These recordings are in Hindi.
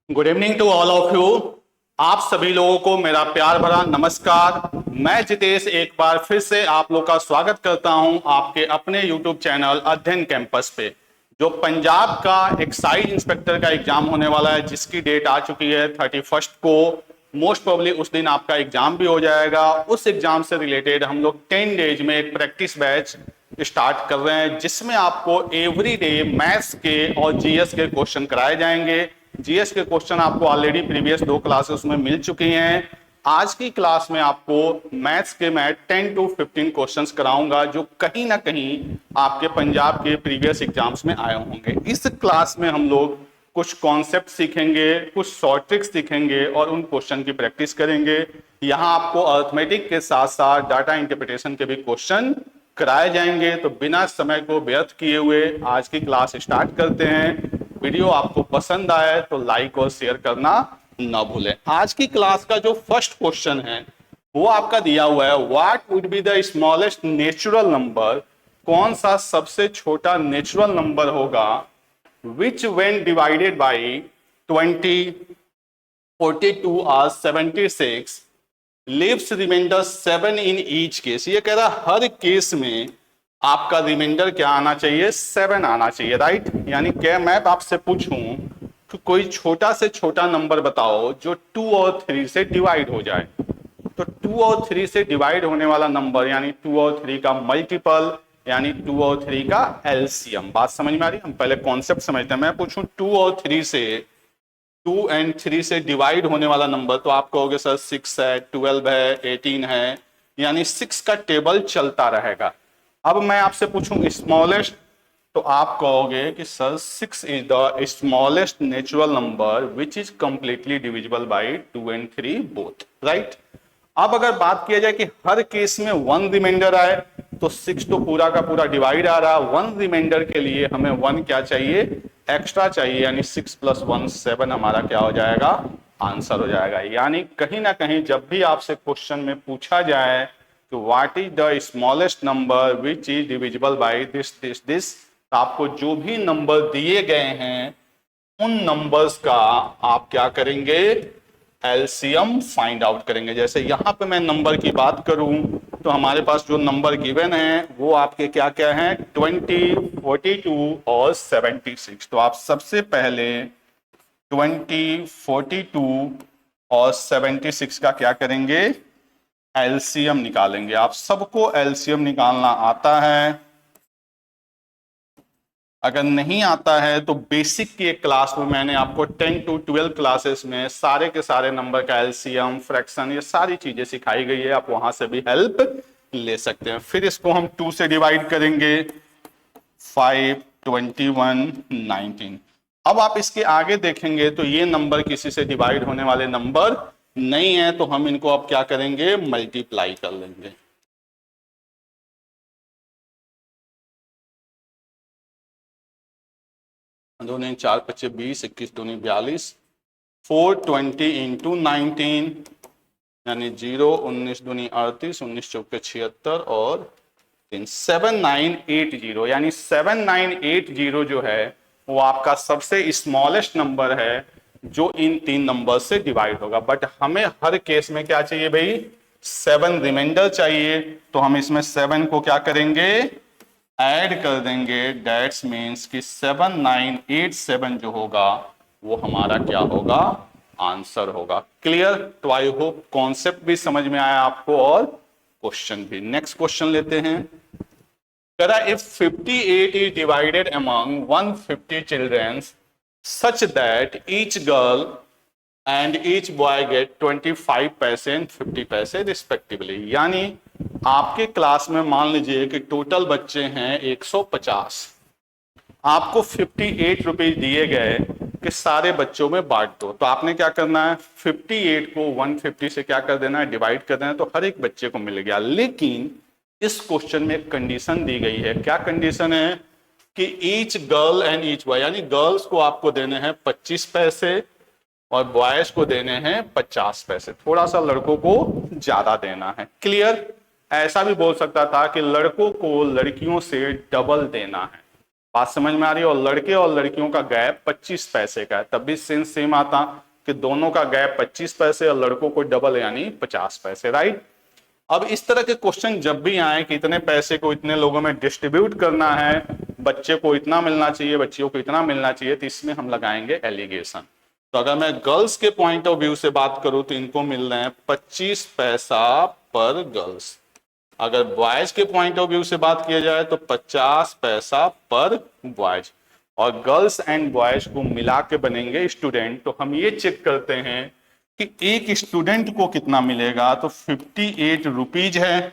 Good evening to all of you. आप सभी लोगों को मेरा प्यार भरा नमस्कार। मैं जितेश एक बार फिर से आप लोग का स्वागत करता हूं आपके अपने यूट्यूब चैनल अध्ययन कैंपस पे। जो पंजाब का एक्साइज इंस्पेक्टर का एग्जाम होने वाला है, जिसकी डेट आ चुकी है 31 को। मोस्ट प्रोबेबली उस दिन आपका एग्जाम भी हो जाएगा। उस एग्जाम से रिलेटेड हम लोग 10 डेज में एक प्रैक्टिस बैच स्टार्ट कर रहे हैं, जिसमें आपको एवरी डे मैथ्स के और जीएस के क्वेश्चन कराए जाएंगे। जीएस के क्वेश्चन आपको ऑलरेडी प्रीवियस 2 क्लासेस में मिल चुकी हैं। आज की क्लास में आपको मैथ्स के मैं 10 to 15 क्वेश्चंस कराऊंगा, जो कहीं ना कहीं आपके पंजाब के प्रीवियस एग्जाम्स में आए होंगे। इस क्लास में हम लोग कुछ कॉन्सेप्ट सीखेंगे, कुछ शॉर्ट ट्रिक्स सीखेंगे और उन क्वेश्चन की प्रैक्टिस करेंगे। यहाँ आपको अर्थमेटिक के साथ साथ डाटा इंटरप्रिटेशन के भी क्वेश्चन कराए जाएंगे। तो बिना समय को व्यर्थ किए हुए आज की क्लास स्टार्ट करते हैं। वीडियो आपको पसंद आए तो लाइक और शेयर करना ना भूलें। आज की क्लास का जो फर्स्ट क्वेश्चन है वो आपका दिया हुआ है, what would be the smallest natural number. कौन सा सबसे छोटा नेचुरल नंबर होगा which when divided by 20, 42 or 76 leaves remainder 7 in each case। ये कह रहा हर केस में आपका रिमाइंडर क्या आना चाहिए, 7 आना चाहिए, राइट। यानी क्या मैं आपसे पूछूं कि कोई छोटा से छोटा नंबर बताओ जो 2 और 3 से डिवाइड हो जाए। तो 2 और 3 से डिवाइड होने वाला नंबर यानी 2 और 3 का मल्टीपल यानी 2 और 3 का एलसीएम। बात समझ में आ रही है? हम पहले कॉन्सेप्ट समझते हैं। मैं पूछूं 2 और 3 से, 2 एंड 3 से डिवाइड होने वाला नंबर, तो आप कहोगे सर 6 है, 12 है, 18 है, यानी 6 का टेबल चलता रहेगा। अब मैं आपसे पूछूं स्मॉलेस्ट, तो आप कहोगे कि sir 6 is the smallest natural number which is completely divisible by 2 and 3 both, right. अब अगर बात किया जाए कि हर केस में 1 रिमाइंडर आए, तो 6 तो पूरा का पूरा डिवाइड आ रहा, 1 रिमाइंडर के लिए हमें 1 क्या चाहिए, एक्स्ट्रा चाहिए, यानी 6 + 1 7 हमारा क्या हो जाएगा, आंसर हो जाएगा। यानी कहीं ना कहीं जब भी आपसे क्वेश्चन में पूछा जाए कि what is the smallest number which is divisible by this, तो आपको जो भी नंबर दिए गए हैं उन नंबर्स का आप क्या करेंगे, एलसीएम फाइंड आउट करेंगे। जैसे यहां पे मैं नंबर की बात करूं तो हमारे पास जो नंबर गिवन है वो आपके क्या क्या हैं, 20, 42 और 76। तो आप सबसे पहले 20, 42 और 76 का क्या करेंगे, एलसीएम निकालेंगे। आप सबको एलसीएम निकालना आता है? अगर नहीं आता है तो बेसिक की एक क्लास में मैंने आपको 10 to 12 क्लासेस में सारे के सारे नंबर का एलसीएम, फ्रैक्शन, ये सारी चीजें सिखाई गई है। आप वहां से भी हेल्प ले सकते हैं। फिर इसको हम 2 से डिवाइड करेंगे, 5, 21, 19। अब आप इसके आगे देखेंगे तो ये नंबर किसी से डिवाइड होने वाले नंबर नहीं है, तो हम इनको अब क्या करेंगे, मल्टीप्लाई कर लेंगे। दोनों 4 × 5 = 20, 21 × 2 = 42, 420 × 19 यानी 0, 19 × 2 = 38, 19 × 4 = 76 और 7980, यानी 7980 जो है वो आपका सबसे स्मॉलेस्ट नंबर है जो इन 3 नंबर से डिवाइड होगा। बट हमें हर केस में क्या चाहिए भाई, 7 रिमाइंडर चाहिए। तो हम इसमें 7 को क्या करेंगे, ऐड कर देंगे। दैट्स मीन्स कि 7987 जो होगा वो हमारा क्या होगा, आंसर होगा। क्लियर? तो आई होप कॉन्सेप्ट भी समझ में आया आपको और क्वेश्चन भी। नेक्स्ट क्वेश्चन लेते हैं। करा if 58 is divided among 150 children such that each girl and each boy get 25 पैसे एंड 50 पैसे रिस्पेक्टिवली। यानी आपके क्लास में मान लीजिए कि टोटल बच्चे हैं 150, आपको 58 रुपीज दिए गए कि सारे बच्चों में बांट दो। तो आपने क्या करना है, 58 को 150 से क्या कर देना है, डिवाइड कर देना है, तो हर एक बच्चे को मिल गया। लेकिन इस क्वेश्चन में एक कंडीशन दी गई है। क्या कंडीशन है कि each girl and each boy, यानी गर्ल्स को आपको देने हैं 25 पैसे और बॉयज को देने हैं 50 पैसे। थोड़ा सा लड़कों को ज्यादा देना है। क्लियर? ऐसा भी बोल सकता था कि लड़कों को लड़कियों से डबल देना है। बात समझ में आ रही है। और लड़के और लड़कियों का गैप 25 पैसे का है, तब भी सेंस सेम आता कि दोनों का गैप 25 पैसे और लड़कों को डबल यानी 50 पैसे, राइट। अब इस तरह के क्वेश्चन जब भी आए कि इतने पैसे को इतने लोगों में डिस्ट्रीब्यूट करना है, बच्चे को इतना मिलना चाहिए, बच्चियों को इतना मिलना चाहिए, तो इसमें हम लगाएंगे एलिगेशन। तो अगर मैं गर्ल्स के पॉइंट ऑफ व्यू से बात करूं तो इनको मिल रहे हैं 25 पैसा पर गर्ल्स। अगर बॉयज के पॉइंट ऑफ व्यू से बात किया जाए तो 50 पैसा पर बॉयज। और गर्ल्स एंड बॉयज को मिला के बनेंगे स्टूडेंट। तो हम ये चेक करते हैं कि एक स्टूडेंट को कितना मिलेगा, तो 58 रुपीज है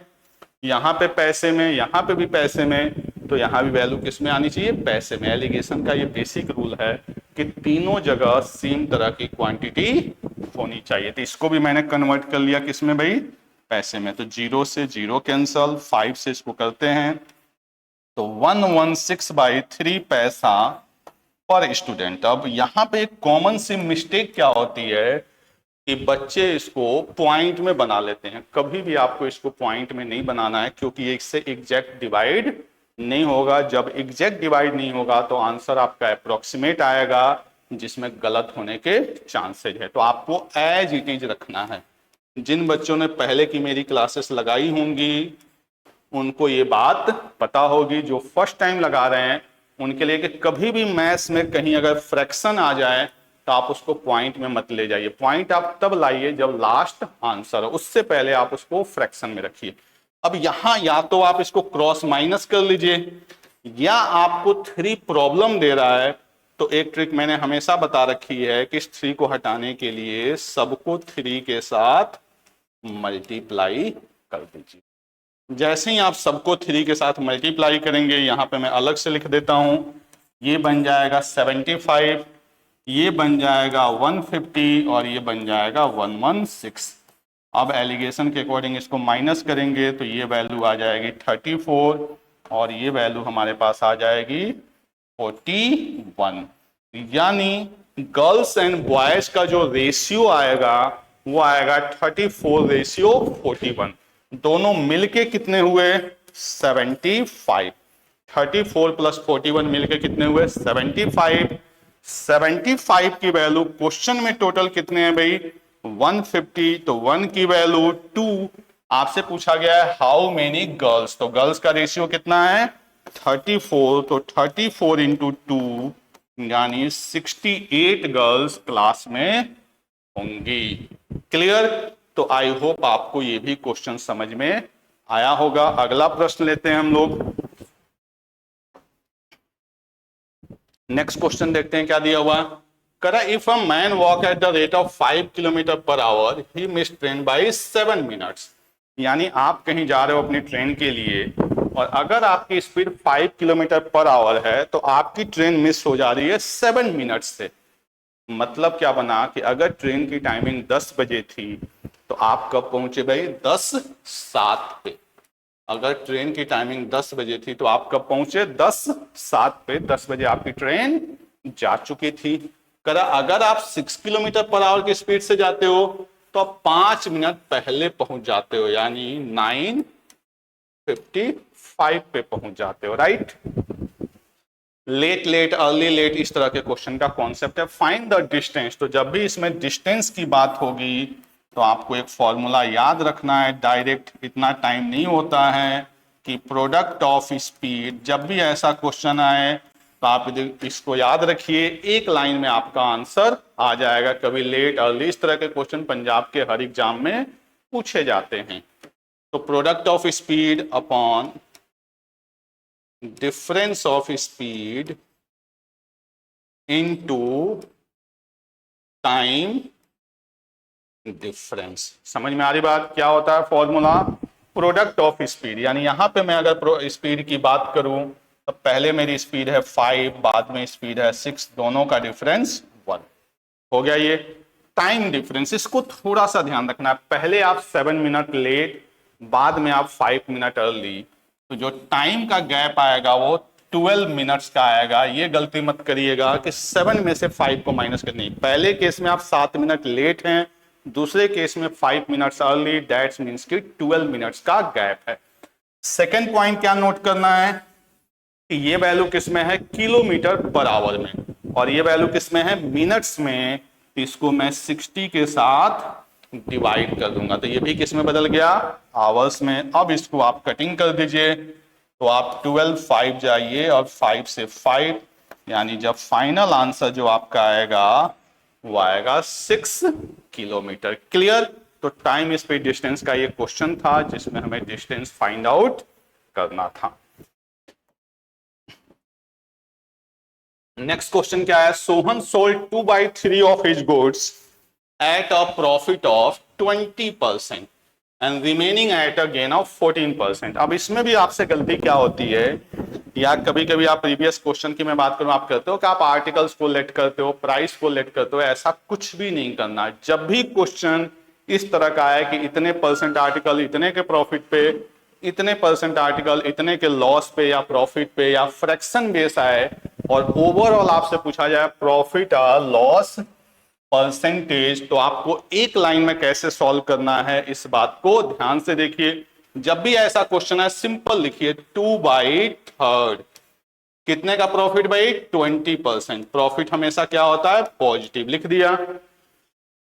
यहाँ पे पैसे में, यहाँ पे भी पैसे में, तो यहाँ भी वैल्यू किस में आनी चाहिए, पैसे में। एलिगेशन का ये बेसिक रूल है कि तीनों जगह सेम तरह की क्वांटिटी होनी चाहिए। तो इसको भी मैंने कन्वर्ट कर लिया किस में भाई, पैसे में। तो 0 से 0 कैंसल, 5 से इसको करते हैं तो 116/3 पैसा पर स्टूडेंट। अब यहाँ पे एक कॉमन सी मिस्टेक क्या होती है कि बच्चे इसको पॉइंट में बना लेते हैं। कभी भी आपको इसको पॉइंट में नहीं बनाना है, क्योंकि इससे एग्जैक्ट डिवाइड नहीं होगा। जब एग्जैक्ट डिवाइड नहीं होगा तो आंसर आपका अप्रोक्सीमेट आएगा, जिसमें गलत होने के चांसेज है। तो आपको एज इट इज रखना है। जिन बच्चों ने पहले की मेरी क्लासेस लगाई होंगी उनको ये बात पता होगी, जो फर्स्ट टाइम लगा रहे हैं उनके लिए कि कभी भी मैथ्स में कहीं अगर फ्रैक्शन आ जाए तो आप उसको पॉइंट में मत ले जाइए। पॉइंट आप तब लाइए जब लास्ट आंसर हो, उससे पहले आप उसको फ्रैक्शन में रखिए। अब यहां या तो आप इसको क्रॉस माइनस कर लीजिए, या आपको 3 प्रॉब्लम दे रहा है तो एक ट्रिक मैंने हमेशा बता रखी है कि इस 3 को हटाने के लिए सबको 3 के साथ मल्टीप्लाई कर दीजिए। जैसे ही आप सबको 3 के साथ मल्टीप्लाई करेंगे, यहां पे मैं अलग से लिख देता हूं, ये बन जाएगा 75, ये बन जाएगा 150 और ये बन जाएगा 116। अब एलिगेशन के अकॉर्डिंग इसको माइनस करेंगे तो ये वैल्यू आ जाएगी 34 और ये वैल्यू हमारे पास आ जाएगी 41। यानी गर्ल्स एंड बॉयज का जो रेशियो आएगा वो आएगा 34:41। दोनों मिलके कितने हुए, 75। 34 + 41 मिलके कितने हुए, 75। 75 की वैल्यू क्वेश्चन में टोटल कितने हैं भाई, 150। तो 1 की वैल्यू 2। आपसे पूछा गया है हाउ मेनी गर्ल्स, तो गर्ल्स का रेशियो कितना है 34। तो 34 × 2 यानी 68 गर्ल्स क्लास में होंगी। क्लियर। तो आई होप आपको ये भी क्वेश्चन समझ में आया होगा। अगला प्रश्न लेते हैं हम लोग। नेक्स्ट क्वेश्चन देखते हैं क्या दिया हुआ। करा if a man walk at the rate of 5 km/h he miss train by 7 minutes. यानी आप कहीं जा रहे हो अपनी ट्रेन के लिए और अगर आपकी स्पीड 5 km/h है तो आपकी ट्रेन मिस हो जा रही है 7 मिनट से। मतलब क्या बना कि अगर ट्रेन की टाइमिंग 10 बजे थी तो आप कब पहुंचे भाई, 10:07 पे। अगर ट्रेन की टाइमिंग 10 बजे थी तो आप कब पहुंचे, 10:07 पे। 10 बजे आपकी ट्रेन जा चुकी थी। अगर आप 6 km/h की स्पीड से जाते हो तो आप 5 मिनट पहले पहुंच जाते हो, यानी 9:55 पे पहुंच जाते हो, right. Late late, early late, इस तरह के क्वेश्चन का कॉन्सेप्ट है। Find the distance. तो जब भी इसमें डिस्टेंस की बात होगी तो आपको एक फॉर्मूला याद रखना है। डायरेक्ट इतना टाइम नहीं होता है कि प्रोडक्ट ऑफ स्पीड। जब भी ऐसा क्वेश्चन आए तो आप इसको याद रखिए, एक लाइन में आपका आंसर आ जाएगा। कभी लेट, अर्ली, इस तरह के क्वेश्चन पंजाब के हर एग्जाम में पूछे जाते हैं। तो product of speed upon difference of speed into time difference. समझ में आ रही बात। क्या होता है फॉर्मूला, प्रोडक्ट ऑफ स्पीड। यानी यहां पे मैं अगर स्पीड की बात करूं तो पहले मेरी स्पीड है 5, बाद में स्पीड है 6, दोनों का डिफरेंस 1 हो गया। ये टाइम डिफरेंस, इसको थोड़ा सा ध्यान रखना है। पहले आप 7 मिनट लेट, बाद में आप 5 मिनट अर्ली, तो जो टाइम का गैप आएगा वो 12 मिनट्स का आएगा। ये गलती मत करिएगा कि 7 में से 5 को माइनस करनी। पहले केस में आप 7 मिनट लेट हैं, दूसरे केस में 5 मिनट्स अर्ली, दैट्स मींस कि 12 मिनट्स का गैप है। सेकंड पॉइंट क्या नोट करना है, कि ये वैल्यू किस में है, किलोमीटर पर आवर में, और ये वैल्यू किस में है, मिनट्स में। तो इसको मैं 60 के साथ डिवाइड कर दूंगा, तो ये भी किस में बदल गया, आवर्स में। अब इसको आप कटिंग कर दीजिए, तो आप 12 5 जाइए और 5 से 5, यानी जब फाइनल आंसर जो आपका आएगा वो आएगा 6 किलोमीटर। क्लियर। तो टाइम स्पीड डिस्टेंस का ये क्वेश्चन था जिसमें हमें डिस्टेंस फाइंड आउट करना था। नेक्स्ट क्वेश्चन क्या है, Sohan sold 2/3 of his goods at a profit of 20% and remaining at a gain of 14%। अब इसमें भी आपसे गलती क्या होती है, या कभी कभी आप प्रीवियस क्वेश्चन की मैं बात करूं, आप करते हो कि आप आर्टिकल्स को लेट करते हो, प्राइस को लेट करते हो। ऐसा कुछ भी नहीं करना। जब भी क्वेश्चन इस तरह का है कि इतने परसेंट आर्टिकल इतने के प्रॉफिट पे, इतने परसेंट आर्टिकल इतने के लॉस पे या प्रॉफिट पे, या फ्रैक्शन बेस आए और ओवरऑल आपसे पूछा जाए प्रॉफिट और लॉस परसेंटेज, तो आपको एक लाइन में कैसे सॉल्व करना है इस बात को ध्यान से देखिए। जब भी ऐसा क्वेश्चन है सिंपल लिखिए 2/3, कितने का प्रॉफिट भाई, 20%। प्रॉफिट हमेशा क्या होता है, पॉजिटिव, लिख दिया।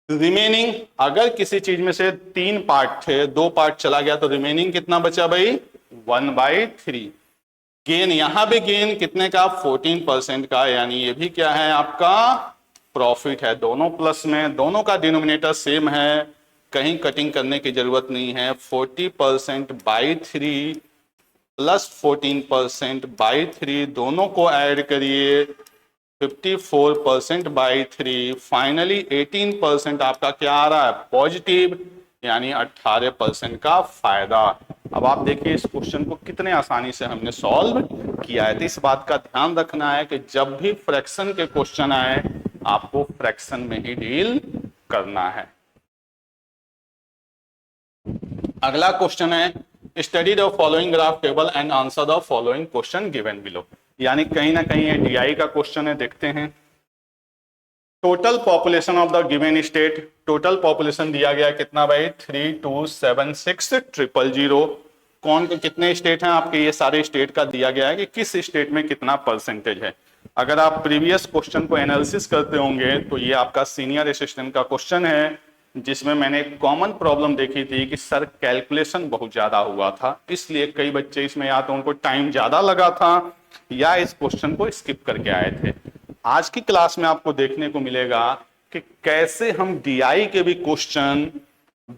रिमेनिंग, अगर किसी चीज में से 3 पार्ट थे, 2 पार्ट चला गया तो रिमेनिंग कितना बचा भाई, 1/3। गेन, यहां भी गेन कितने का, 14% का, यानी ये भी क्या है आपका प्रॉफिट है। दोनों प्लस में, दोनों का डिनोमिनेटर सेम है, कहीं कटिंग करने की जरूरत नहीं है। 40%/3 प्लस 14%/3 दोनों को ऐड करिए, 54%/3, फाइनली 18% आपका क्या आ रहा है, पॉजिटिव, यानी 18% का फायदा। अब आप देखिए इस क्वेश्चन को कितने आसानी से हमने सॉल्व किया है। तो इस बात का ध्यान रखना है कि जब भी फ्रैक्शन के क्वेश्चन आए आपको फ्रैक्शन में ही डील करना है। अगला क्वेश्चन है, study the following graph table and answer the following question given below. यानी कहीं ना कहीं ये डीआई का क्वेश्चन है, देखते हैं। Total population of the given state, total population दिया गया कितना भाई, 32760000। कौन के कितने स्टेट हैं आपके, ये सारे स्टेट का दिया गया है कि किस स्टेट में कितना परसेंटेज है। अगर आप प्रीवियस क्वेश्चन को एनालिसिस करते होंगे तो ये आपका सीनियर असिस्टेंट का क्वेश्चन है, जिसमें मैंने एक कॉमन प्रॉब्लम देखी थी कि सर कैलकुलेशन बहुत ज्यादा हुआ था, इसलिए कई बच्चे इसमें या तो उनको टाइम ज्यादा लगा था या इस क्वेश्चन को स्किप करके आए थे। आज की क्लास में आपको देखने को मिलेगा कि कैसे हम डीआई के भी question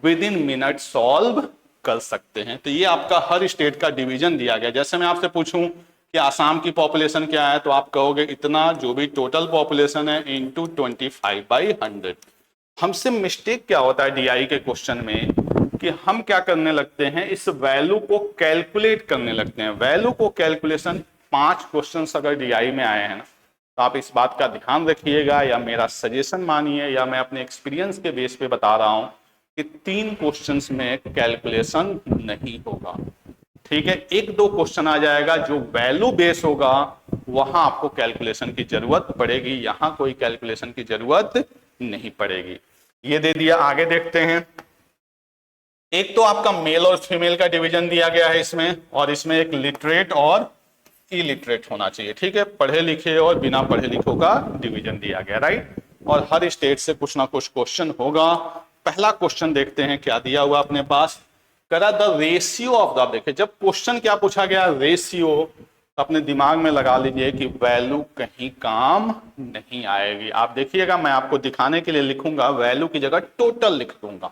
with in minute solve कर सकते हैं। तो ये आपका हर स्टेट का डिवीजन दिया गया। जैसे मैं आपसे पूछूं कि आसाम की पॉपुलेशन क्या है, तो आप कहोगे इतना, जो भी टोटल पॉपुलेशन है इंटू 25/100। हमसे मिस्टेक क्या होता है डीआई के क्वेश्चन में कि हम क्या करने लगते हैं, इस वैल्यू को कैलकुलेट करने लगते हैं। वैल्यू को कैलकुलेशन 5 क्वेश्चन अगर डीआई में आए हैं ना, तो आप इस बात का ध्यान रखिएगा, या मेरा सजेशन मानिए, या मैं अपने एक्सपीरियंस के बेस पे बता रहा हूं कि 3 क्वेश्चंस में कैलकुलेशन नहीं होगा। ठीक है, 1-2 क्वेश्चन आ जाएगा जो वैल्यू बेस होगा, वहां आपको कैलकुलेशन की जरूरत पड़ेगी, यहां कोई कैलकुलेशन की जरूरत नहीं पड़ेगी। ये दे दिया, आगे देखते हैं। एक तो आपका मेल और फीमेल का डिवीजन दिया गया है इसमें, और इसमें एक लिटरेट और इलिटरेट होना चाहिए। ठीक है, पढ़े लिखे और बिना पढ़े लिखों का डिवीजन दिया गया, राइट। और हर स्टेट से कुछ ना कुछ क्वेश्चन होगा। पहला क्वेश्चन देखते हैं क्या दिया हुआ अपने पास, करा द रेशियो ऑफ द, देखिए जब क्वेश्चन क्या पूछा गया, रेशियो, अपने दिमाग में लगा लीजिए कि वैल्यू कहीं काम नहीं आएगी। आप देखिएगा, मैं आपको दिखाने के लिए लिखूंगा, वैल्यू की जगह टोटल लिख दूंगा,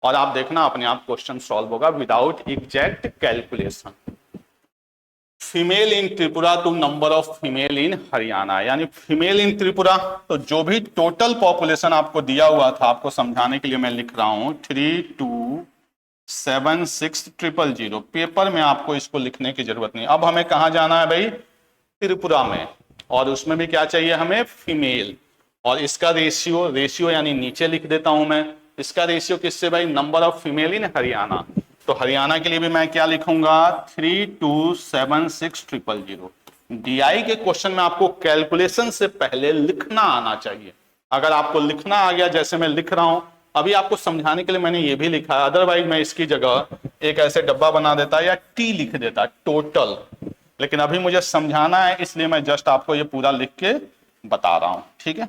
और आप देखना अपने आप क्वेश्चन सॉल्व होगा without exact calculation. Female in Tripura to number of female in Haryana, यानी फीमेल इन त्रिपुरा, तो जो भी टोटल पॉपुलेशन आपको दिया हुआ था, आपको समझाने के लिए मैं लिख रहा हूं 32760000। पेपर में आपको इसको लिखने की जरूरत नहीं। अब हमें कहां जाना है भाई, त्रिपुरा में, और उसमें भी क्या चाहिए हमें, फीमेल। और इसका रेशियो, रेशियो यानी नीचे लिख देता हूं मैं, इसका रेशियो किससे भाई, number of female in Haryana. तो हरियाणा के लिए भी मैं क्या लिखूंगा, 32760000। डीआई के क्वेश्चन में आपको कैलकुलेशन से पहले लिखना आना चाहिए। अगर आपको लिखना आ गया, जैसे मैं लिख रहा हूं अभी आपको समझाने के लिए मैंने ये भी लिखा है, अदरवाइज मैं इसकी जगह एक ऐसे डब्बा बना देता या टी लिख देता, टोटल। लेकिन अभी मुझे समझाना है, इसलिए मैं जस्ट आपको ये पूरा लिख के बता रहा हूं, ठीक है।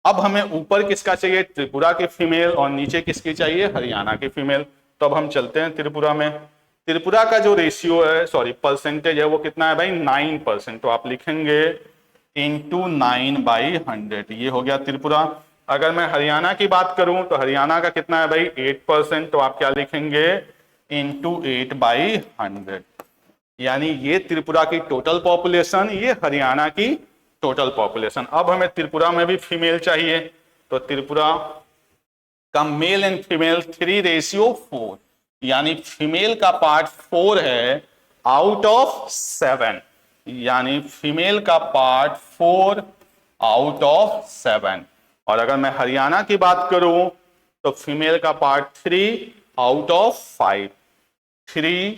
अब हमें ऊपर किसका चाहिए, त्रिपुरा की फीमेल, और नीचे किसकी चाहिए, हरियाणा की फीमेल। तो अब हम चलते हैं त्रिपुरा में। त्रिपुरा का जो रेशियो है, सॉरी परसेंटेज है, वो कितना है भाई, 9%। तो आप लिखेंगे इंटू 9/100, ये हो गया त्रिपुरा। अगर मैं हरियाणा की बात करूं तो हरियाणा का कितना है भाई, 8%। तो आप क्या लिखेंगे, इंटू 8/100, यानी ये त्रिपुरा की टोटल पॉपुलेशन, ये हरियाणा की टोटल पॉपुलेशन। अब हमें त्रिपुरा में भी फीमेल चाहिए, तो त्रिपुरा का मेल एंड फीमेल 3:4, यानी फीमेल का पार्ट 4 है आउट ऑफ 7, यानी फीमेल का पार्ट 4 आउट ऑफ 7। और अगर मैं हरियाणा की बात करूं तो फीमेल का part 3 out of 5, 3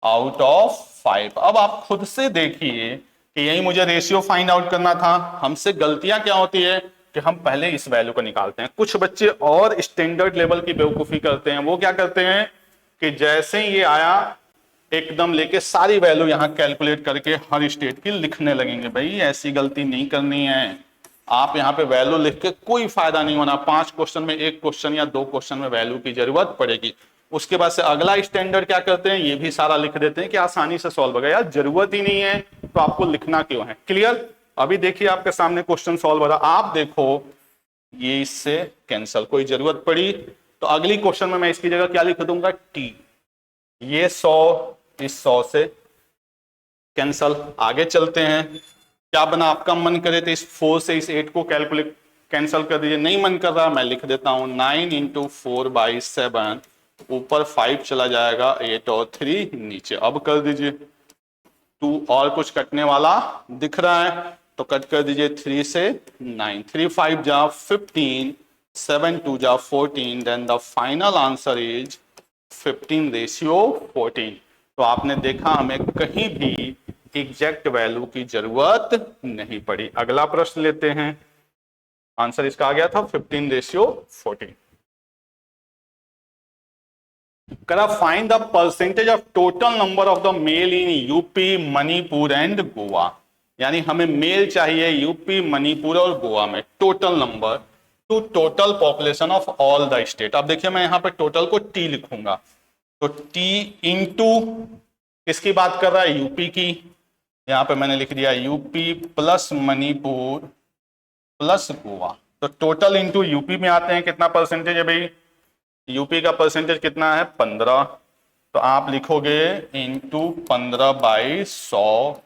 out of 5। अब आप खुद से देखिए कि यही मुझे रेशियो फाइंड आउट करना था। हमसे गलतियां क्या होती है कि हम पहले इस वैल्यू को निकालते हैं। कुछ बच्चे और स्टैंडर्ड लेवल की बेवकूफी करते हैं। वो क्या करते हैं कि जैसे ही ये आया एकदम लेके सारी वैल्यू यहां कैलकुलेट करके हर स्टेट की लिखने लगेंगे। भाई ऐसी गलती नहीं करनी है। आप यहाँ पे वैल्यू लिख के कोई फायदा नहीं होना। 5 क्वेश्चन में 1 क्वेश्चन या 2 क्वेश्चन में वैल्यू की जरूरत पड़ेगी। उसके बाद से अगला स्टैंडर्ड क्या करते हैं, ये भी सारा लिख देते हैं कि आसानी से सॉल्व हो गया। यार जरूरत ही नहीं है तो आपको लिखना क्यों है। क्लियर। अभी देखिए आपके सामने क्वेश्चन सॉल्व हो रहा। आप देखो ये इससे कैंसल, कोई जरूरत पड़ी तो अगली क्वेश्चन में मैं इसकी जगह क्या लिख दूंगा, टी। ये 100 इस 100 से कैंसल। आगे चलते हैं। क्या बना, आपका मन करे तो इस 4 से इस 8 को कैलकुलेट कैंसल कर दीजिए। नहीं मन कर रहा मैं लिख देता हूं 9 × 4/7, ऊपर 5 चला जाएगा, 8 और 3 नीचे। अब कर दीजिए 2 और कुछ कटने वाला दिख रहा है तो कट कर दीजिए 3 से 9, 3 5 जा 15, 7 2 जा 14, then the final answer is 15:14। तो आपने देखा हमें कहीं भी एग्जैक्ट वैल्यू की जरूरत नहीं पड़ी। अगला प्रश्न लेते हैं। आंसर इसका आ गया था 15:14। Find the percentage of total number of the male in UP, Manipur and Goa. यानी हमें मेल चाहिए यूपी, मणिपुर और गोवा में total number to total population of all the state. अब देखिए मैं यहां पे टोटल को टी लिखूंगा, तो टी इंटू किसकी बात कर रहा है, यूपी की। यहां पे मैंने लिख दिया UP plus Manipur plus Goa. तो टोटल इंटू यूपी में आते हैं, कितना परसेंटेज है भाई, यूपी का परसेंटेज कितना है 15। तो आप लिखोगे इंटू 15/100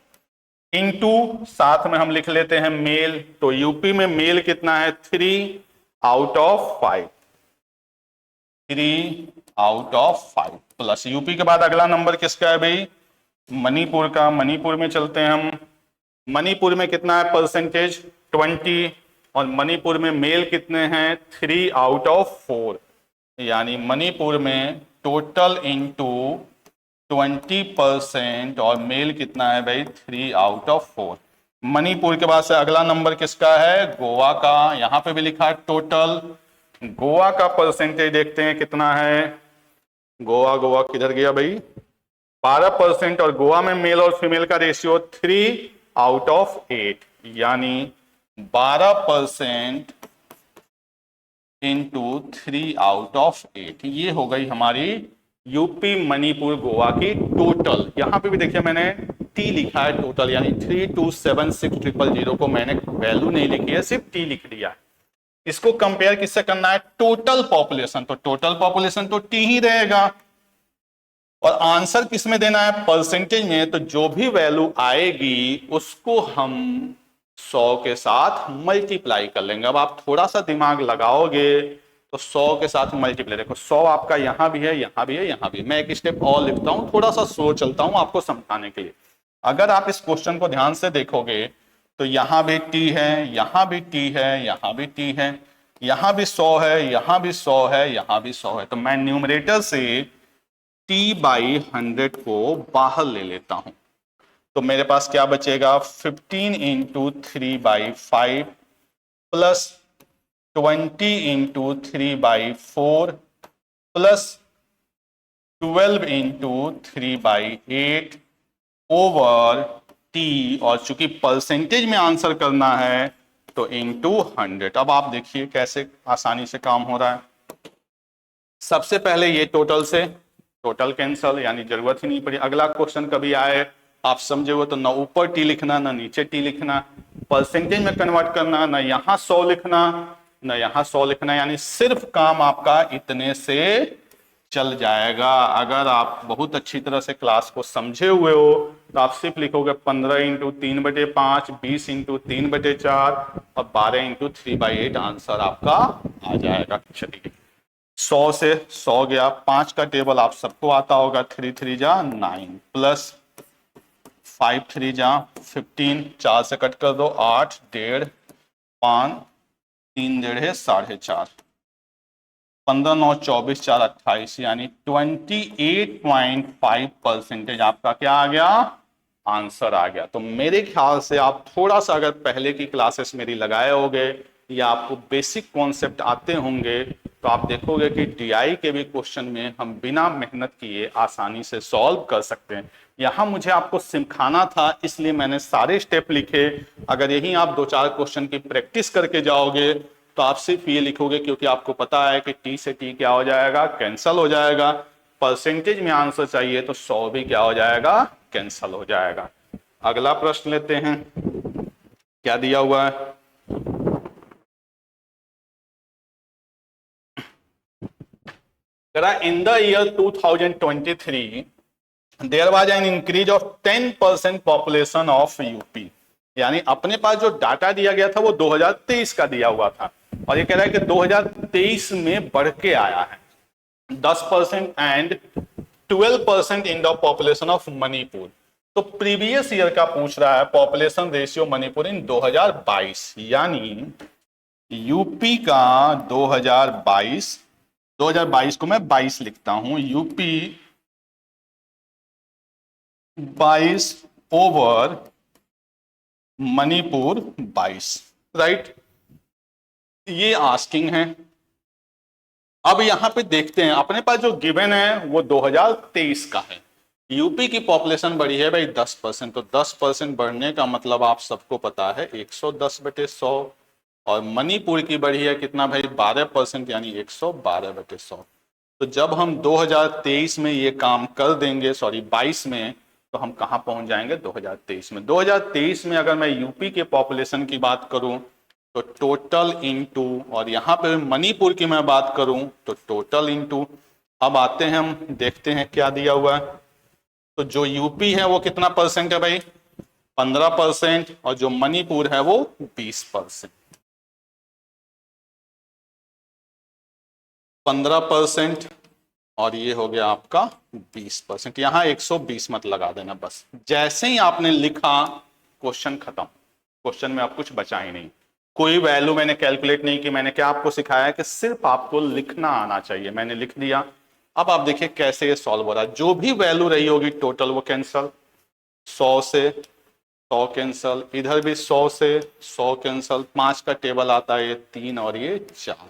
इंटू साथ में हम लिख लेते हैं मेल। तो यूपी में मेल कितना है 3 out of 5, 3 out of 5 plus UP के बाद अगला नंबर किसका है भाई, मणिपुर का। मणिपुर में चलते हैं हम। मणिपुर में कितना है परसेंटेज 20, और मणिपुर में मेल कितने हैं 3 आउट ऑफ 4, यानी मणिपुर में टोटल इंटू 20% और मेल कितना है भाई 3 आउट ऑफ 4। मणिपुर के बाद से अगला नंबर किसका है, गोवा का। यहां पे भी लिखा है टोटल। गोवा का परसेंटेज देखते हैं कितना है। गोवा किधर गया भाई, 12%, और गोवा में मेल और फीमेल का रेशियो 3 आउट ऑफ 8, यानी 12% इंटू 3 आउट ऑफ 8। ये हो गई हमारी यूपी, मणिपुर, गोवा की टोटल। यहां पे भी देखिए मैंने टी लिखा है टोटल, यानी 3276000 को मैंने वैल्यू नहीं लिखी है, सिर्फ टी लिख दिया है। इसको कंपेयर किससे करना है, टोटल पॉपुलेशन। तो टोटल पॉपुलेशन तो टी ही रहेगा, और आंसर किस में देना है, परसेंटेज में। तो जो भी वैल्यू आएगी उसको हम 100 के साथ मल्टीप्लाई कर लेंगे। अब आप थोड़ा सा दिमाग लगाओगे तो 100 के साथ मल्टीप्लाई, देखो 100 आपका यहां भी है, यहां भी है, यहां भी है। मैं एक स्टेप और लिखता हूं, थोड़ा सा स्लो चलता हूं आपको समझाने के लिए। अगर आप इस क्वेश्चन को ध्यान से देखोगे तो यहां भी टी है, यहां भी टी है, यहां भी टी है, यहां भी 100 है, यहां भी 100 है, यहां भी 100 है। तो मैं न्यूमरेटर से t/100 को बाहर ले लेता हूं, तो मेरे पास क्या बचेगा 15 × 3/5 प्लस 20 × 3/4 प्लस 12 × 3/8 ओवर टी, और चूंकि परसेंटेज में आंसर करना है तो इनटू 100। अब आप देखिए कैसे आसानी से काम हो रहा है। सबसे पहले ये टोटल से टोटल कैंसल, यानी जरूरत ही नहीं पड़ी। अगला क्वेश्चन कभी आए आप समझे हो तो ना ऊपर टी लिखना ना नीचे टी लिखना, परसेंटेज में कन्वर्ट करना, ना यहाँ 100 लिखना ना यहाँ 100 लिखना, यानी सिर्फ काम आपका इतने से चल जाएगा। अगर आप बहुत अच्छी तरह से क्लास को समझे हुए हो तो आप सिर्फ लिखोगे 15 इंटू 3/5, 20 इंटू 3/4 और 12 इंटू 3/8, आंसर आपका आ जाएगा। चलिए 100 से 100 गया, 5 का टेबल आप सबको आता होगा, 3 3 जा 9 प्लस 5 3 जा 15, 4 से कट कर दो 8, 1.5, 5, 3 1.5 4.5, 15 9 24 4 28, यानी 28.5% आपका क्या आ गया, आंसर आ गया। तो मेरे ख्याल से आप थोड़ा सा अगर पहले की क्लासेस मेरी लगाए होंगे या आपको बेसिक कॉन्सेप्ट आते होंगे तो आप देखोगे कि डीआई के भी क्वेश्चन में हम बिना मेहनत किए आसानी से सॉल्व कर सकते हैं। यहाँ मुझे आपको सिखाना था इसलिए मैंने सारे स्टेप लिखे। अगर यही आप 2-4 क्वेश्चन की प्रैक्टिस करके जाओगे तो आप सिर्फ ये लिखोगे, क्योंकि आपको पता है कि टी से टी क्या हो जाएगा, कैंसल हो जाएगा। परसेंटेज में आंसर चाहिए तो 100 भी क्या हो जाएगा, कैंसल हो जाएगा। अगला प्रश्न लेते हैं, क्या दिया हुआ है। In the year 2023, there was an increase of 10% population of UP। यानी अपने पास जो डाटा दिया गया था वो 2023 का दिया हुआ था, और ये कह रहा है कि 2023 में बढ़ के आया है 10% and 12% in the population of Manipur. तो प्रीवियस ईयर का पूछ रहा है पॉपुलेशन रेशियो मणिपुर इन 2022, यानी यूपी का 2022 को मैं 22 लिखता हूं, यूपी 22 ओवर मणिपुर 22, राइट। ये आस्किंग है। अब यहां पे देखते हैं, अपने पास जो गिवन है वो 2023 का है। यूपी की पॉपुलेशन बढ़ी है भाई 10%, तो 10% बढ़ने का मतलब आप सबको पता है 110/100, और मणिपुर की बढ़ी है कितना भाई 12%, यानी 112/100। तो जब हम 2023 में ये काम कर देंगे, सॉरी 22 में, तो हम कहां पहुंच जाएंगे 2023 में। 2023 में अगर मैं यूपी के पॉपुलेशन की बात करूं तो टोटल इनटू, और यहां पे मणिपुर की मैं बात करूं तो टोटल इनटू। अब आते हैं हम देखते हैं क्या दिया हुआ है। तो जो यूपी है वो कितना परसेंट है भाई 15%, और जो मणिपुर है वो 20%। 15% और ये हो गया आपका 20%। यहां 120 मत लगा देना, बस जैसे ही आपने लिखा क्वेश्चन खत्म, क्वेश्चन में अब कुछ बचा ही नहीं। कोई वैल्यू मैंने कैलकुलेट नहीं की, मैंने क्या आपको सिखाया है कि सिर्फ आपको लिखना आना चाहिए। मैंने लिख दिया। अब आप देखिए कैसे ये सॉल्व हो रहा है। जो भी वैल्यू रही होगी टोटल वो कैंसल, 100 से 100 कैंसल, इधर भी 100 से 100 कैंसल, 5 का टेबल आता है, ये 3 और ये 4,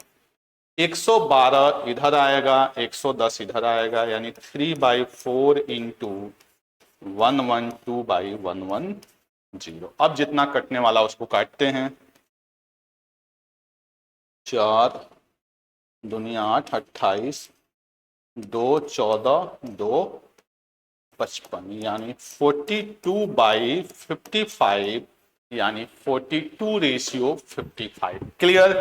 112 इधर आएगा, 110 इधर आएगा, यानी 3/4 इंटू 112/110। अब जितना कटने वाला उसको काटते हैं, 4 दुनिया 8, 28, 2 14, 2 55, यानी 42/55, यानी 42:55। क्लियर।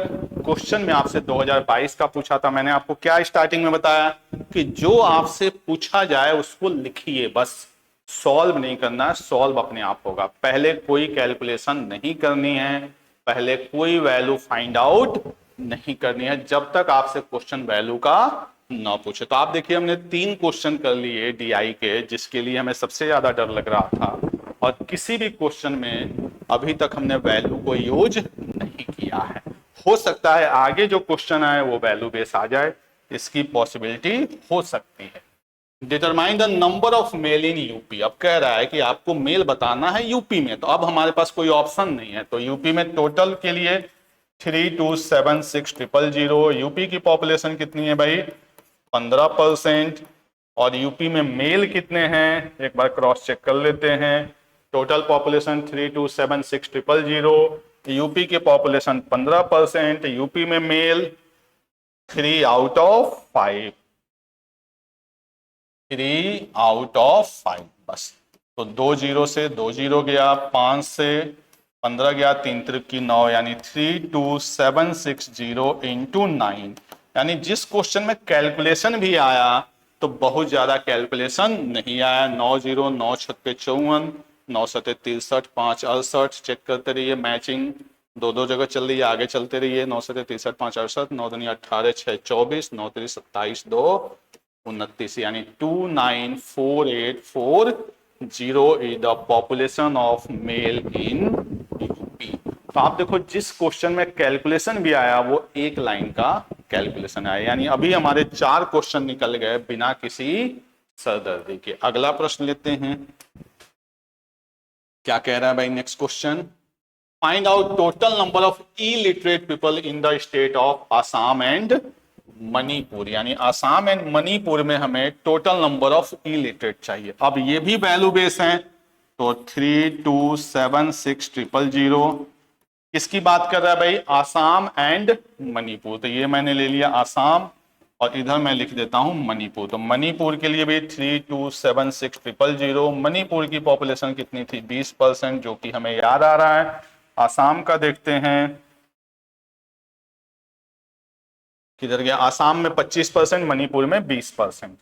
क्वेश्चन में आपसे 2022 का पूछा था, मैंने आपको क्या स्टार्टिंग में बताया कि जो आपसे पूछा जाए उसको लिखिए, बस सॉल्व नहीं करना है, सॉल्व अपने आप होगा। पहले कोई कैलकुलेशन नहीं करनी है, पहले कोई वैल्यू फाइंड आउट नहीं करनी है जब तक आपसे क्वेश्चन वैल्यू का ना पूछे। तो आप देखिए हमने 3 क्वेश्चन कर लिए डीआई के, जिसके लिए हमें सबसे ज्यादा डर लग रहा था, और किसी भी क्वेश्चन में अभी तक हमने वैल्यू को यूज नहीं किया है। हो सकता है आगे जो क्वेश्चन आए वो वैल्यू बेस आ जाए, इसकी पॉसिबिलिटी हो सकती है। Determine the number of male in UP. अब कह रहा है कि आपको मेल बताना है यूपी में, तो अब हमारे पास कोई ऑप्शन नहीं है। तो यूपी में टोटल के लिए 3276000। यूपी की पॉपुलेशन कितनी है भाई 15%, और यूपी में मेल कितने हैं, एक बार क्रॉस चेक कर लेते हैं। टोटल पॉपुलेशन 3276000, यूपी के पॉपुलेशन 15%, यूपी में male 3 out of 5, 3 out of 5 बस। तो 2 जीरो से 2 जीरो गया, 5 से 15 गया, 3 त्रिक की 9, यानी 32760 इंटू 9। यानी जिस क्वेश्चन में कैलकुलेशन भी आया तो बहुत ज्यादा कैलकुलेशन नहीं आया। 9 जीरो, 9 छक्के 54, 9 सते 63, 5 68, चेक करते रहिए, मैचिंग दो दो जगह चल रही है, आगे चलते रहिए। 9 सते 63, 5 68, 9 दूनी 18, 6 24, 9 3 27, 2 29, यानी 29484 is the population of male in UP. तो आप देखो जिस क्वेश्चन में कैलकुलेशन भी आया वो एक लाइन का कैलकुलेशन आया, यानी अभी हमारे 4 क्वेश्चन निकल गए बिना किसी सरदर्दी के। अगला प्रश्न लेते हैं, क्या कह रहा है भाई next question. Find out total number of illiterate people in the state of Assam and Manipur, यानी आसाम एंड मणिपुर में हमें टोटल नंबर ऑफ इलिटरेट चाहिए। अब ये भी वैल्यू बेस है, तो 3276000 किसकी बात कर रहा है भाई, आसाम एंड मणिपुर। तो ये मैंने ले लिया आसाम और इधर मैं लिख देता हूं मणिपुर। तो मणिपुर के लिए भी 3276000। मणिपुर की पॉपुलेशन कितनी थी, 20%, जो कि हमें याद आ रहा है। आसाम का देखते हैं किधर गया, आसाम में 25%, मणिपुर में 20%।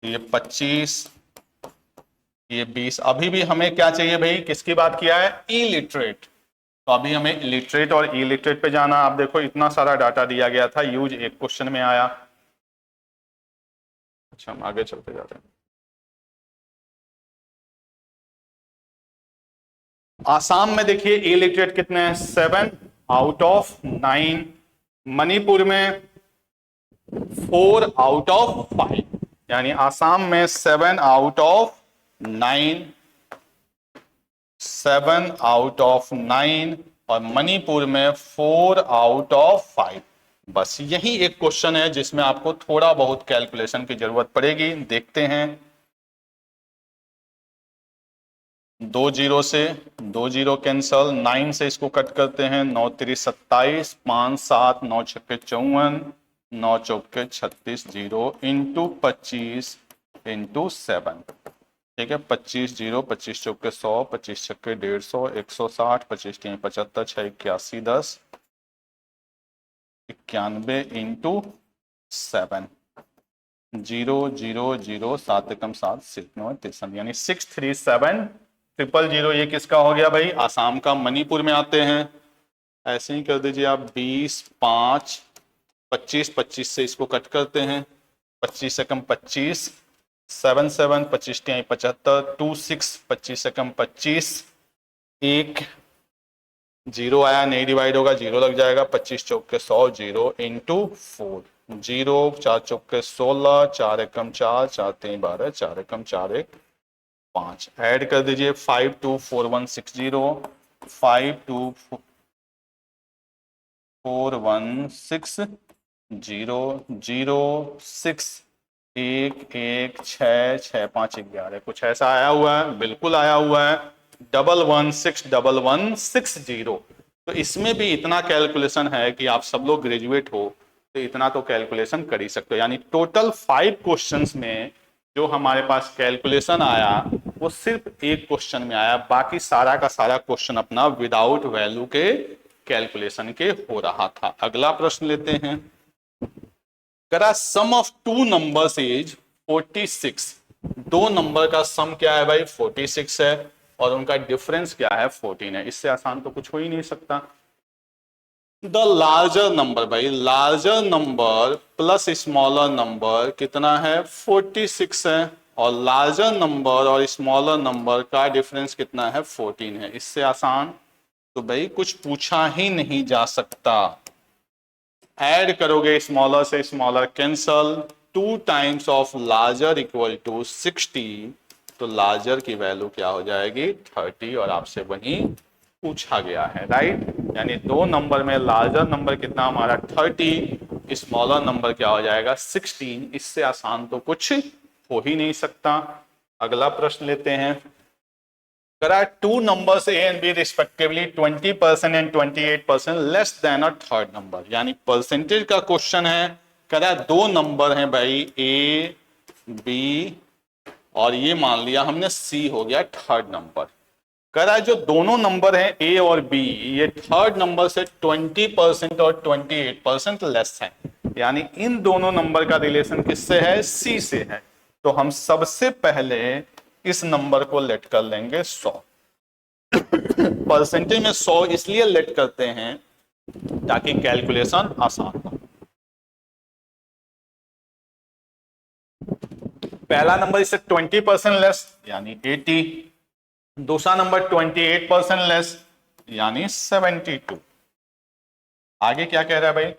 ये 25, ये 20। अभी भी हमें क्या चाहिए भाई, किसकी बात किया है, इलिटरेट। तो अभी हमें इलिटरेट और इलिटरेट पे जाना। आप देखो इतना सारा डाटा दिया गया था, यूज एक क्वेश्चन में आया। अच्छा हम आगे चलते जाते हैं। आसाम में देखिए इलिटरेट कितने हैं, 7 आउट ऑफ 9। मणिपुर में 4 आउट ऑफ 5, यानी आसाम में 7 आउट ऑफ 9, 7 आउट ऑफ 9, और मणिपुर में 4 आउट ऑफ 5। बस यही एक क्वेश्चन है जिसमें आपको थोड़ा बहुत कैलकुलेशन की जरूरत पड़ेगी। देखते हैं, 2 जीरो से 2 जीरो कैंसल, 9 से इसको कट करते हैं, 9 3 27, 5 7, 9 छक्के 54, 9 चौके 36, 0 इंटू 25 इंटू 7। ठीक है, 25 जीरो, 25 चौके 100, 25 छक्के 150, 160, 25 तीन 75, 6 81, 10 91 इंटू 7, 0 0 0, 7 एकम 7, 63, यानी 637000। ये किसका हो गया भाई, आसाम का। मणिपुर में आते हैं, ऐसे ही कर दीजिए आप, 20 5 25, 25 से इसको कट करते हैं, 25 एकम 25, 7 7, 25 75, 2 6, 25 एकम 25, 1 जीरो आया, नहीं डिवाइड होगा, जीरो लग जाएगा, 25 चौके 100, 0 इंटू 4, 0 4 चौके 16, 4 एकम 4, 4 3 12, 4 एकम 4 1 5। ऐड कर दीजिए, 524160, 524160, 0 6 1 1 6 6 5 11, कुछ ऐसा आया हुआ है, बिल्कुल आया हुआ है, 11611160। तो इसमें भी इतना कैलकुलेशन है कि आप सब लोग ग्रेजुएट हो तो इतना तो कैलकुलेशन कर ही सकते हो। यानी टोटल 5 क्वेश्चंस में जो हमारे पास कैलकुलेशन आया वो सिर्फ एक क्वेश्चन में आया, बाकी सारा का सारा क्वेश्चन अपना विदाउट वैल्यू के कैलकुलेशन के हो रहा था। अगला प्रश्न लेते हैं, करा सम ऑफ 2 नंबर्स इज 46। 2 नंबर का सम क्या है भाई, 46 है, और उनका डिफरेंस क्या है, 14 है। इससे आसान तो कुछ हो ही नहीं सकता। द लार्जर नंबर, भाई larger number plus smaller number कितना है, 46 है, और लार्जर नंबर और स्मॉलर नंबर का डिफरेंस कितना है, 14 है। इससे आसान तो भाई कुछ पूछा ही नहीं जा सकता। ऐड करोगे, स्मॉलर से smaller cancel, 2 times of larger equal to 60, तो लार्जर की वैल्यू क्या हो जाएगी, 30, और आपसे वही पूछा गया है, राइट। यानी 2 नंबर में लार्जर नंबर कितना हमारा 30 स्मॉलर नंबर क्या हो जाएगा 16। इससे आसान तो कुछ हो ही नहीं सकता। अगला प्रश्न लेते हैं। There are two numbers A and B respectively 20% and 28% less than a third number। यानी परसेंटेज का क्वेश्चन है। कह रहा दो नंबर हैं भाई A B और ये मान लिया हमने C हो गया थर्ड नंबर। कह रहा है जो दोनों नंबर हैं A और B ये थर्ड नंबर से 20% और 28% लेस है। यानी इन दोनों नंबर का रिलेशन किससे है? C से है। तो हम सबसे पहले इस नंबर को लेट कर लेंगे 100। परसेंटेज में 100 इसलिए लेट करते हैं ताकि कैलकुलेशन आसान हो। पहला नंबर इससे 20% लेस यानी 80। दूसरा नंबर 28% लेस यानी 72। आगे क्या कह रहा है भाई?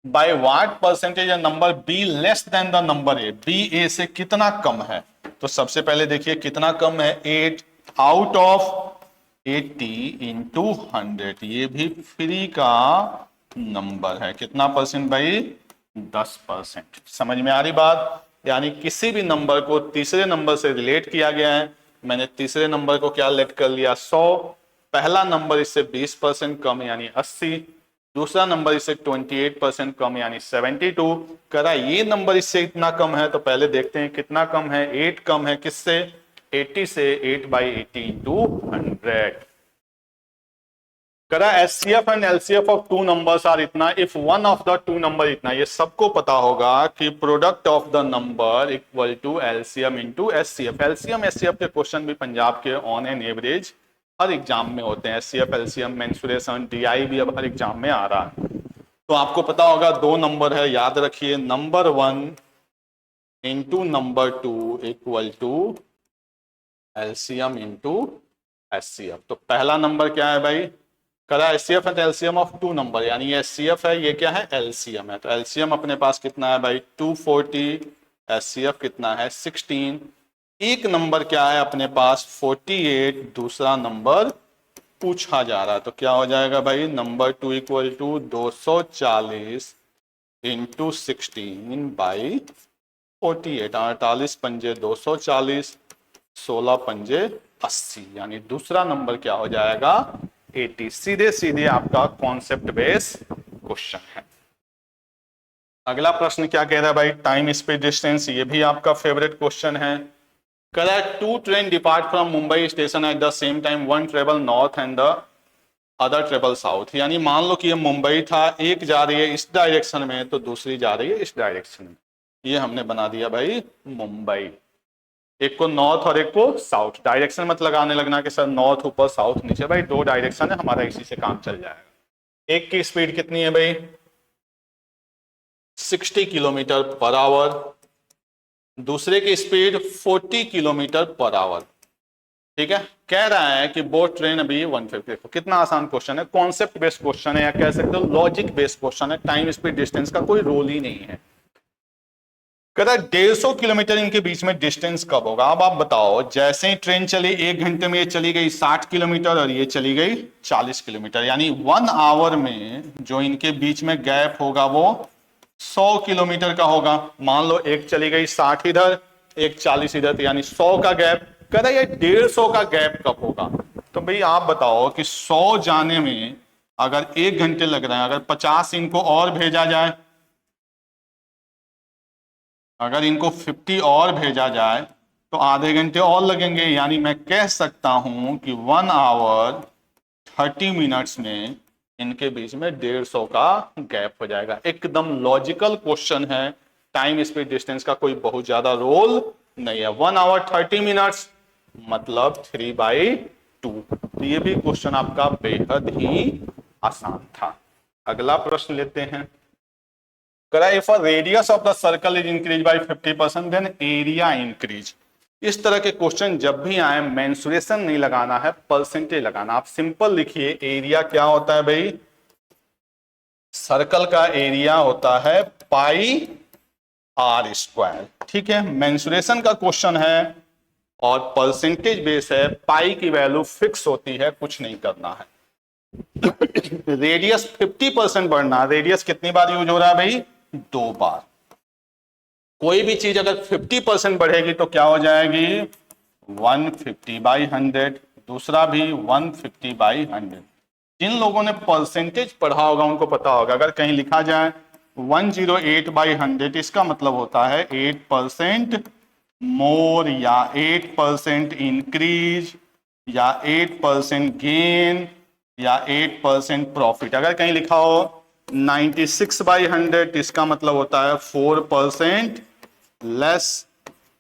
By what percentage number B less than the number A. B A से कितना कम है? तो सबसे पहले देखिए कितना कम है 8 आउट ऑफ 80 इंटू 100। ये भी फ्री का नंबर है। कितना परसेंट भाई? 10%। समझ में आ रही बात? यानी किसी भी नंबर को तीसरे नंबर से रिलेट किया गया है। मैंने तीसरे नंबर को क्या लेट कर लिया 100। पहला नंबर इससे 20% कम यानी 80। दूसरा नंबर इससे 28% कम यानी 72। करा ये नंबर इससे इतना कम है तो पहले देखते हैं कितना कम है। 8 कम है किससे? 80 से। 8/80 इंटू 100। करा HCF and LCF of two numbers are इतना if one of the two number इतना। ये सबको पता होगा कि product of the number equal to LCM into HCF. LCM HCF के क्वेश्चन भी पंजाब के ऑन एन एवरेज हर एग्जाम में होते हैं। एचसीएफ एलसीएम मेंसुरेशन डीआई भी अब हर एग्जाम में आ रहा है। तो आपको पता होगा दो नंबर है, याद रखिए number 1 into number 2 equal to LCM into HCF. तो पहला नंबर क्या है भाई? करा HCF and LCM of two number यानी एचसीएफ है, ये क्या है? एलसीएम है। तो एलसीएम अपने पास कितना है भाई? 240। एचसीएफ कितना है? 16। एक नंबर क्या है अपने पास? 48। दूसरा नंबर पूछा जा रहा है तो क्या हो जाएगा भाई? Number 2 equal to 240 into 16/48। 48 पंजे 240, 16 पंजे 80। यानी दूसरा नंबर क्या हो जाएगा? 80। सीधे सीधे आपका कॉन्सेप्ट बेस क्वेश्चन है। अगला प्रश्न क्या कह रहा है भाई? Time speed distance. ये भी आपका फेवरेट क्वेश्चन है। Correct, two train depart from Mumbai station at the same time, one travel north and the other travel south. यानी मान लो कि ये मुंबई था, एक जा रही है इस डायरेक्शन में तो दूसरी जा रही है इस डायरेक्शन में। ये हमने बना दिया भाई मुंबई। एक को नॉर्थ और एक को साउथ। डायरेक्शन मत लगाने लगना कि सर नॉर्थ ऊपर साउथ नीचे। भाई दो डायरेक्शन है, हमारा इसी से काम चल जाएगा। एक की स्पीड कितनी है भाई? 60 किलोमीटर पर आवर। दूसरे की स्पीड 40 किलोमीटर पर आवर। ठीक है, कह रहा है कि बोथ ट्रेन अभी 150। कितना आसान क्वेश्चन है, कॉन्सेप्ट बेस्ड क्वेश्चन है या कह सकते हो लॉजिक बेस्ड क्वेश्चन है। टाइम स्पीड डिस्टेंस का कोई रोल ही नहीं है। कहता है 150 किलोमीटर इनके बीच में डिस्टेंस कब होगा? अब आप बताओ, जैसे ही ट्रेन चली 1 घंटे में ये चली गई 60 किलोमीटर और ये चली गई 40 किलोमीटर। यानी 1 आवर में जो इनके बीच में गैप होगा वो 100 किलोमीटर का होगा। मान लो एक चली गई 60 इधर, एक 40 इधर, यानी 100 का गैप। कह रहा है ये 150 का गैप कब होगा? तो भाई आप बताओ कि 100 जाने में अगर 1 घंटे लग रहे हैं, अगर 50 इनको और भेजा जाए, अगर इनको 50 और भेजा जाए तो आधे घंटे और लगेंगे। यानी मैं कह सकता हूं कि 1 आवर 30 मिनट्स में इनके बीच में 150 का गैप हो जाएगा। एकदम लॉजिकल क्वेश्चन है। टाइम स्पीड डिस्टेंस का कोई बहुत ज्यादा रोल नहीं है। 1 आवर 30 मिनट्स मतलब 3/2। तो ये भी क्वेश्चन आपका बेहद ही आसान था। अगला प्रश्न लेते हैं। If a radius of the circle is increase by 50% then area increase. इस तरह के क्वेश्चन जब भी आए मेंसुरेशन नहीं लगाना है, परसेंटेज लगाना। आप सिंपल लिखिए, एरिया क्या होता है भाई? सर्कल का एरिया होता है πr²। ठीक है, मेंसुरेशन का क्वेश्चन है और परसेंटेज बेस है। पाई की वैल्यू फिक्स होती है, कुछ नहीं करना है। रेडियस 50% बढ़ना, रेडियस कितनी बार यूज हो रहा है भाई? 2 बार। कोई भी चीज अगर 50% बढ़ेगी तो क्या हो जाएगी? 150/100। दूसरा भी 150/100। जिन लोगों ने परसेंटेज पढ़ा होगा उनको पता होगा, अगर कहीं लिखा जाए 108/100 इसका मतलब होता है 8% मोर, या 8% इंक्रीज, या 8% गेन, या 8% प्रॉफिट। अगर कहीं लिखा हो 96/100 इसका मतलब होता है 4% लेस,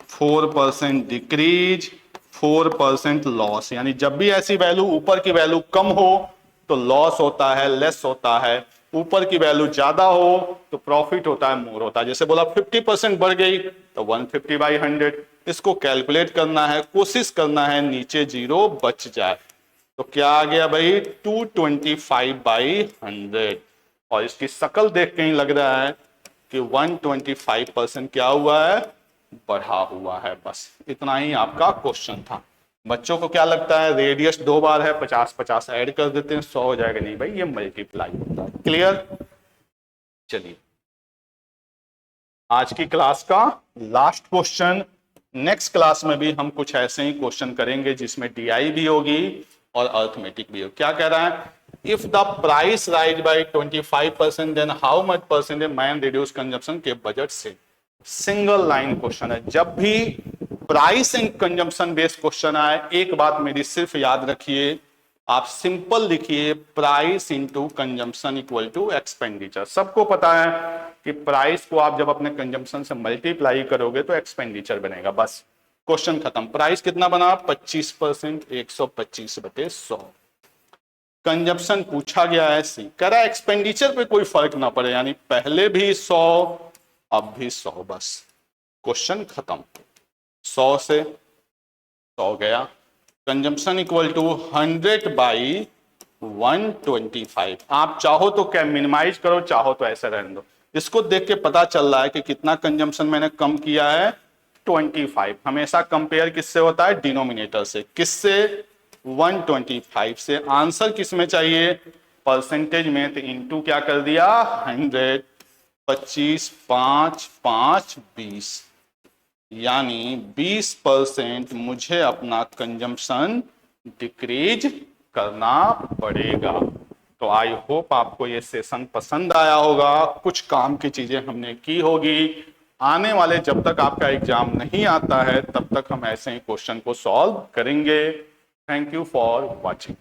4% डिक्रीज, 4% लॉस। यानी जब भी ऐसी वैल्यू, ऊपर की वैल्यू कम हो तो लॉस होता है, लेस होता है। ऊपर की वैल्यू ज्यादा हो तो प्रॉफिट होता है, मोर होता है। जैसे बोला 50% बढ़ गई तो 150/100। इसको कैलकुलेट करना है, कोशिश करना है नीचे जीरो बच जाए। तो क्या आ गया भाई? 225/100। और इसकी शक्ल देख के ही लग रहा है कि 125% क्या हुआ है? बढ़ा हुआ है। बस इतना ही आपका क्वेश्चन था। बच्चों को क्या लगता है? रेडियस 2 बार है, 50-50 ऐड कर देते हैं, 100 हो जाएगा। नहीं भाई, ये मल्टीप्लाई होता है। क्लियर? चलिए, आज की क्लास का लास्ट क्वेश्चन। नेक्स्ट क्लास में भी हम कुछ ऐसे ही क्वेश्चन करेंगे जिसमें डीआई भी होगी और अर्थमेटिक भी होगी। क्या कह रहा है? If the price rise by 25% then how much percentage man reduce consumption के बजट से। सिंगल लाइन क्वेश्चन है। जब भी price and consumption based question आए, एक बात मेरी सिर्फ याद रखिए, आप सिंपल लिखिए price into consumption equal to expenditure. सबको पता है कि प्राइस को आप जब अपने कंजम्पशन से मल्टीप्लाई करोगे तो एक्सपेंडिचर बनेगा। बस क्वेश्चन खत्म। प्राइस कितना बना? 25%, 125/100। कंजम्पशन पूछा गया है सी, कह रहा है एक्सपेंडिचर पे कोई फर्क ना पड़े, यानी पहले भी 100 अब भी 100। बस क्वेश्चन खत्म। 100 से 100 गया। Consumption equal to 100/125। आप चाहो तो क्या मिनिमाइज करो, चाहो तो ऐसे रहने दो। इसको देख के पता चल रहा है कि कितना कंजम्पशन मैंने कम किया है? 25। हमेशा कंपेयर किससे होता है? डिनोमिनेटर से। किससे? 125 से। आंसर किस में चाहिए? परसेंटेज में। तो इंटू क्या कर दिया? 100। 25, 5, 5, 20, यानी 20% मुझे अपना कंजम्पशन डिक्रीज करना पड़ेगा। तो आई होप आपको ये सेशन पसंद आया होगा, कुछ काम की चीजें हमने की होगी। आने वाले, जब तक आपका एग्जाम नहीं आता है तब तक हम ऐसे ही क्वेश्चन को सॉल्व करेंगे। Thank you for watching.